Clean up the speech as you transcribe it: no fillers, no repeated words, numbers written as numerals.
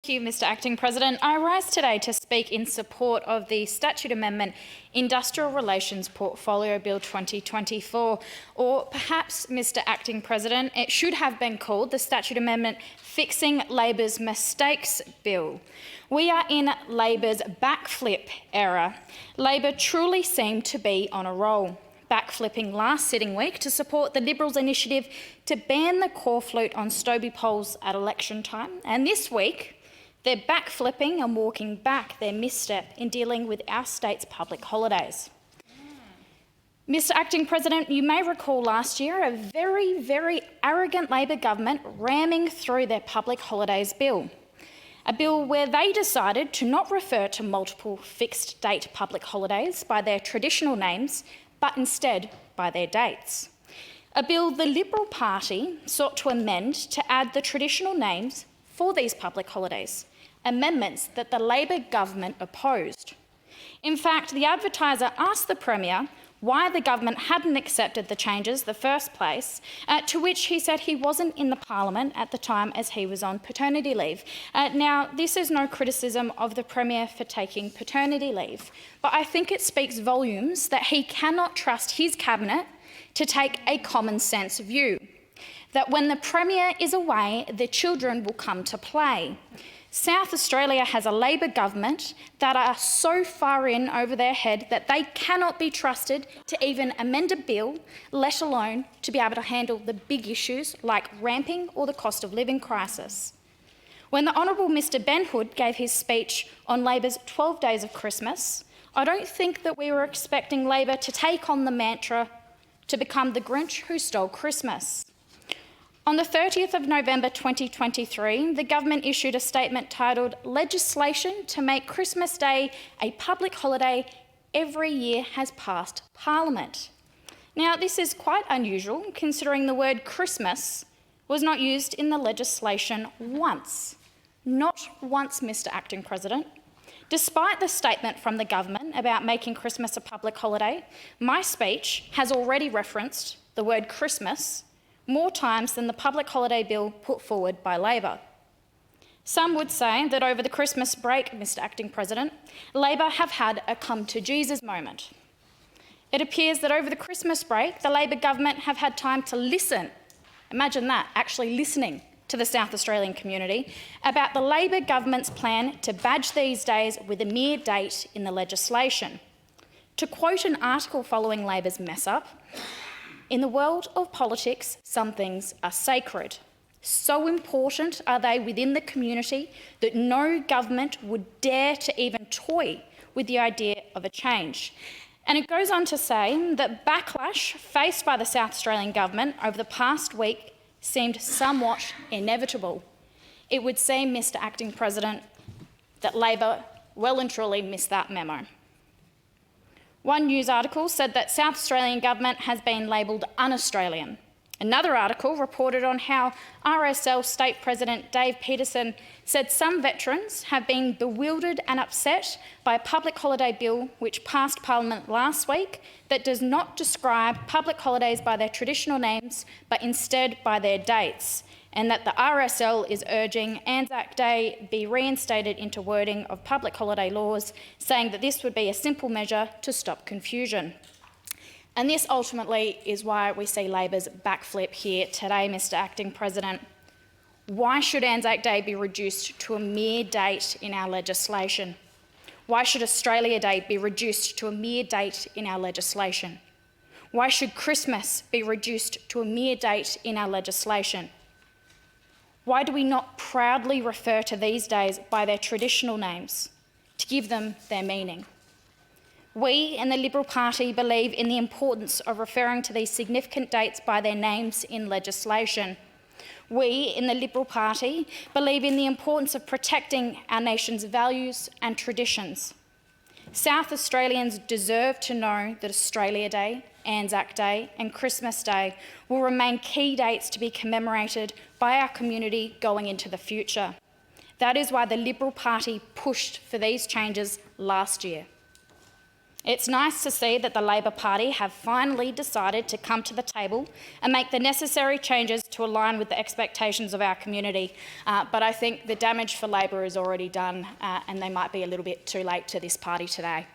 Thank you, Mr Acting President. I rise today to speak in support of the Statute Amendment Industrial Relations Portfolio Bill 2024, or perhaps, Mr Acting President, it should have been called the Statute Amendment Fixing Labor's Mistakes Bill. We are in Labor's backflip era. Labor truly seemed to be on a roll, backflipping last sitting week to support the Liberals' initiative to ban the core flute on Stobie polls at election time, and this week they're backflipping and walking back their misstep in dealing with our state's public holidays. Mr Acting President, you may recall last year a very arrogant Labor government ramming through their public holidays bill, a bill where they decided to not refer to multiple fixed date public holidays by their traditional names, but instead by their dates. A bill the Liberal Party sought to amend to add the traditional names for these public holidays, amendments that the Labor government opposed. In fact, the advertiser asked the Premier why the government hadn't accepted the changes in the first place, to which he said he wasn't in the Parliament at the time as he was on paternity leave. Now, this is no criticism of the Premier for taking paternity leave, but I think it speaks volumes that he cannot trust his cabinet to take a common sense view, that when the Premier is away, the children will come to play. South Australia has a Labor government that are so far in over their head that they cannot be trusted to even amend a bill, let alone to be able to handle the big issues like ramping or the cost of living crisis. When the Honourable Mr Ben Hood gave his speech on Labor's 12 days of Christmas, I don't think that we were expecting Labor to take on the mantra to become the Grinch who stole Christmas. On the 30th of November 2023, the government issued a statement titled "Legislation to make Christmas Day a public holiday every year has passed Parliament." Now, this is quite unusual considering the word Christmas was not used in the legislation once. Not once, Mr Acting President. Despite the statement from the government about making Christmas a public holiday, my speech has already referenced the word Christmas more times than the public holiday bill put forward by Labor. Some would say that over the Christmas break, Mr Acting President, Labor have had a come-to-Jesus moment. It appears that over the Christmas break, the Labor government have had time to listen, imagine that, actually listening to the South Australian community, about the Labor government's plan to badge these days with a mere date in the legislation. To quote an article following Labor's mess-up, "In the world of politics, some things are sacred. So important are they within the community that no government would dare to even toy with the idea of a change." And it goes on to say that backlash faced by the South Australian government over the past week seemed somewhat inevitable. It would seem, Mr Acting President, that Labor well and truly missed that memo. One news article said that South Australian government has been labelled un-Australian. Another article reported on how RSL State President Dave Peterson said some veterans have been bewildered and upset by a public holiday bill which passed Parliament last week that does not describe public holidays by their traditional names but instead by their dates, and that the RSL is urging Anzac Day be reinstated into wording of public holiday laws, saying that this would be a simple measure to stop confusion. And this ultimately is why we see Labor's backflip here today, Mr Acting President. Why should Anzac Day be reduced to a mere date in our legislation? Why should Australia Day be reduced to a mere date in our legislation? Why should Christmas be reduced to a mere date in our legislation? Why do we not proudly refer to these days by their traditional names to give them their meaning? We in the Liberal Party believe in the importance of referring to these significant dates by their names in legislation. We in the Liberal Party believe in the importance of protecting our nation's values and traditions. South Australians deserve to know that Australia Day, Anzac Day and Christmas Day will remain key dates to be commemorated by our community going into the future. That is why the Liberal Party pushed for these changes last year. It's nice to see that the Labor Party have finally decided to come to the table and make the necessary changes to to align with the expectations of our community. But I think the damage for Labor is already done, and they might be a little bit too late to this party today.